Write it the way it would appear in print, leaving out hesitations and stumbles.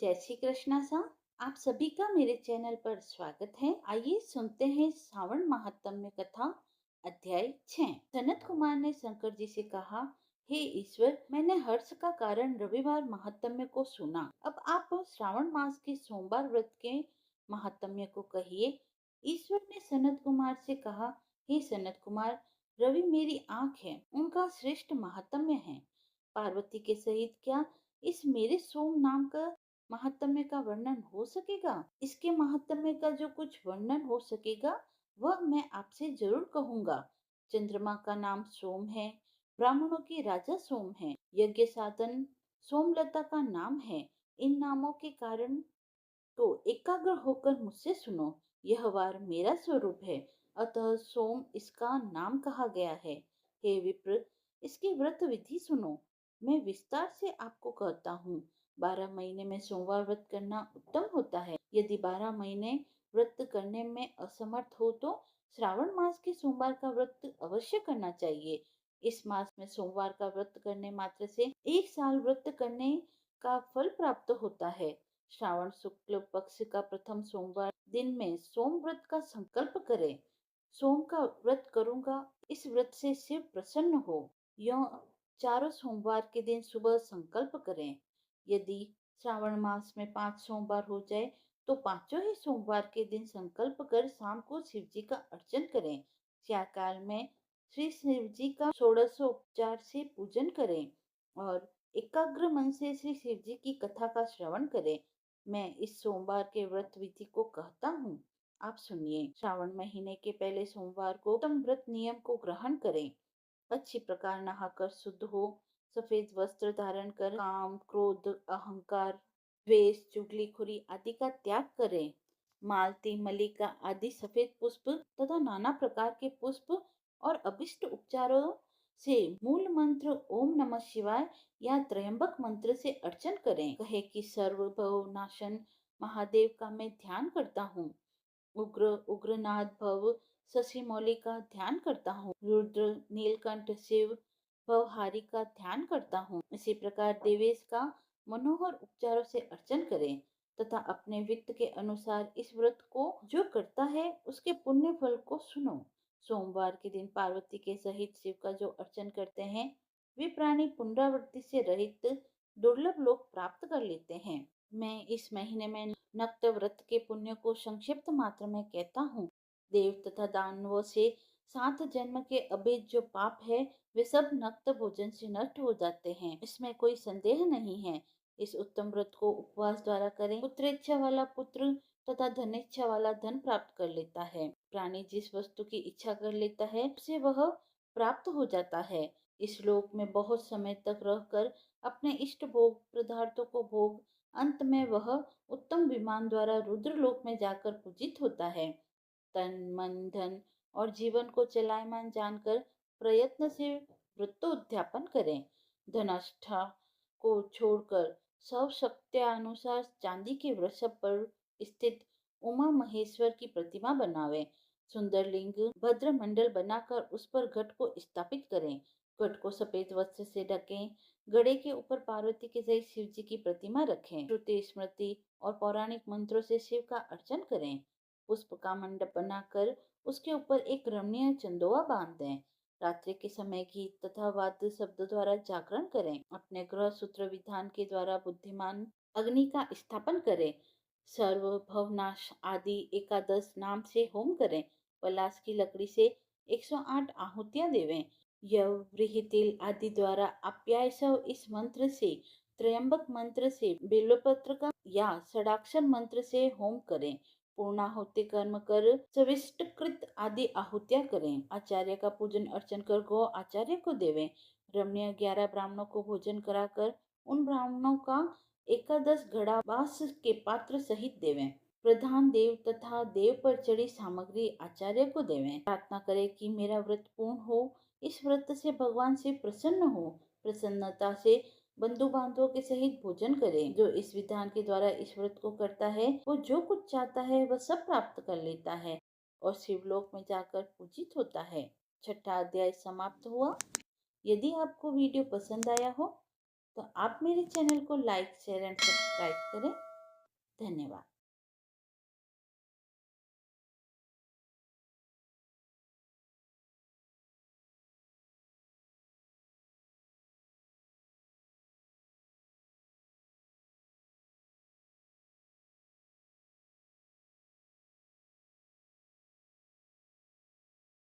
जय श्री कृष्णा सा। आप सभी का मेरे चैनल पर स्वागत है। आइए सुनते हैं श्रावण महात्म्य कथा अध्याय 6। सनत कुमार ने शंकर जी से कहा, हे ईश्वर, मैंने हर्ष का कारण रविवार महात्म्य को सुना। अब आप श्रावण मास के सोमवार व्रत के महात्म्य को कहिए। ईश्वर ने सनत कुमार से कहा, हे सनत कुमार, रवि मेरी आंख है, उनका श्रेष्ठ महात्म्य है। पार्वती के सहित क्या इस मेरे सोम नाम का महात्म्य का वर्णन हो सकेगा? इसके महात्म्य का जो कुछ वर्णन हो सकेगा वह मैं आपसे जरूर कहूंगा। चंद्रमा का नाम सोम है, ब्राह्मणों के राजा सोम है, यज्ञ साधन सोमलता का नाम है। इन नामों के कारण तो एकाग्र होकर मुझसे सुनो। यह वार मेरा स्वरूप है, अतः सोम इसका नाम कहा गया है। हे विप्र, इसकी व्रत विधि सुनो। मैं विस्तार से आपको कहता हूँ। 12 महीने में सोमवार व्रत करना उत्तम होता है। यदि 12 महीने व्रत करने में असमर्थ हो तो श्रावण मास के सोमवार का व्रत अवश्य करना चाहिए। इस मास में सोमवार का व्रत करने मात्र से 1 साल व्रत करने का फल प्राप्त होता है। श्रावण शुक्ल पक्ष का प्रथम सोमवार दिन में सोम व्रत का संकल्प करें। सोम का व्रत करूंगा, इस व्रत से शिव प्रसन्न हो, यह चारों सोमवार के दिन सुबह संकल्प करें। यदि श्रावण मास में 5 सोमवार हो जाए तो पांचों ही सोमवार के दिन संकल्प कर शाम को शिव जी का अर्चन करें। सायंकाल में श्री शिव जी का षोडशोपचार से पूजन करें और एकाग्र मन से श्री शिव जी की कथा का श्रवण करें। मैं इस सोमवार के व्रत विधि को कहता हूँ, आप सुनिए। श्रावण महीने के पहले सोमवार को उत्तम व्रत नियम को ग्रहण करें। अच्छी प्रकार नहाकर शुद्ध हो, सफेद वस्त्र धारण कर काम, क्रोध, अहंकार, द्वेष, चुगलीखोरी आदि का त्याग करें। मालती, मल्लिका आदि सफेद पुष्प तथा नाना प्रकार के पुष्प और अभिष्ट उपचारों से मूल मंत्र ओम नमः शिवाय या त्रयंबक मंत्र से अर्चन करें। कहे कि सर्वभव नाशन महादेव का मैं ध्यान करता हूँ। उग्र उग्रनाथ भव शशि मौली का ध्यान करता हूँ। रुद्र नीलकंठ शिव भवहारी का ध्यान करता हूँ। इसी प्रकार देवेश का मनोहर उपचारों से अर्चन करें तथा अपने वित्त के अनुसार इस व्रत को जो करता है उसके पुण्य फल को सुनो। सोमवार के दिन पार्वती के सहित शिव का जो अर्चन करते हैं वे प्राणी पुनरावृत्ति से रहित दुर्लभ लोक प्राप्त कर लेते हैं। मैं इस महीने में नक्त व्रत के पुण्य को संक्षिप्त मात्र में कहता हूँ। देव तथा दानवों से 7 जन्म के अभेद जो पाप है वे सब नक्त भोजन से नष्ट हो जाते हैं, इसमें कोई संदेह नहीं है। इस उत्तम व्रत को उपवास द्वारा करें। पुत्र इच्छा वाला पुत्र तथा धन इच्छा वाला धन प्राप्त कर लेता है। प्राणी जिस वस्तु की इच्छा कर लेता है उसे वह प्राप्त हो जाता है। इस लोक में बहुत समय तक रहकर अपने इष्ट भोग पदार्थों को भोग अंत में वह उत्तम विमान द्वारा रुद्र लोक में जाकर पूजित होता है। तन मन धन और जीवन को चलायमान जानकर प्रयत्न से व्रतोद्यापन करें। धनाष्ठा को छोड़कर सब शक्त्यानुसार चांदी के वृषभ पर स्थित उमा महेश्वर की प्रतिमा बनावें। सुंदर लिंग भद्र मंडल बनाकर उस पर घट को स्थापित करें। घट को सफेद वस्त्र से ढकें। घड़े के ऊपर पार्वती के सहित शिव जी की प्रतिमा रखें। श्रुति स्मृति और पौराणिक मंत्रों से शिव का अर्चन करें। पुष्प का मंडप बनाकर उसके ऊपर एक रमणीय चंदोवा बांध दें। रात्रि के समय गीत तथा वाद्य शब्द द्वारा जागरण करें। अपने ग्रह सूत्र विधान के द्वारा बुद्धिमान अग्नि का स्थापन करें। सर्व भवनाश आदि एकादश नाम से होम करें। पलाश की लकड़ी से 108 आहुतियां देवें। यव व्रीहितिल आदि द्वारा आप्यायसव इस मंत्र से, त्रयंबक मंत्र से, बेलपत्र का या षडाक्षर मंत्र से होम करें। पूर्णाहुति कर्म कर सविष्टकृत आदि आहुतियां करें। आचार्य का पूजन अर्चन कर गो आचार्य को देवें। रमणीय 11 ब्राह्मणों को भोजन कराकर उन ब्राह्मणों का एकादश घड़ा बांस के पात्र सहित देवें। प्रधान देव तथा देव पर चढ़ी सामग्री आचार्य को देवें। प्रार्थना करें कि मेरा व्रत पूर्ण हो। इस व्रत से भगवान से प्रसन्न हो। प्रसन्नता से बंधु बांधवों के सहित भोजन करें। जो इस विधान के द्वारा इस व्रत को करता है वो जो कुछ चाहता है वह सब प्राप्त कर लेता है और शिवलोक में जाकर पूजित होता है। 6ठा अध्याय समाप्त हुआ। यदि आपको वीडियो पसंद आया हो तो आप मेरे चैनल को लाइक शेयर एंड सब्सक्राइब करें। धन्यवाद।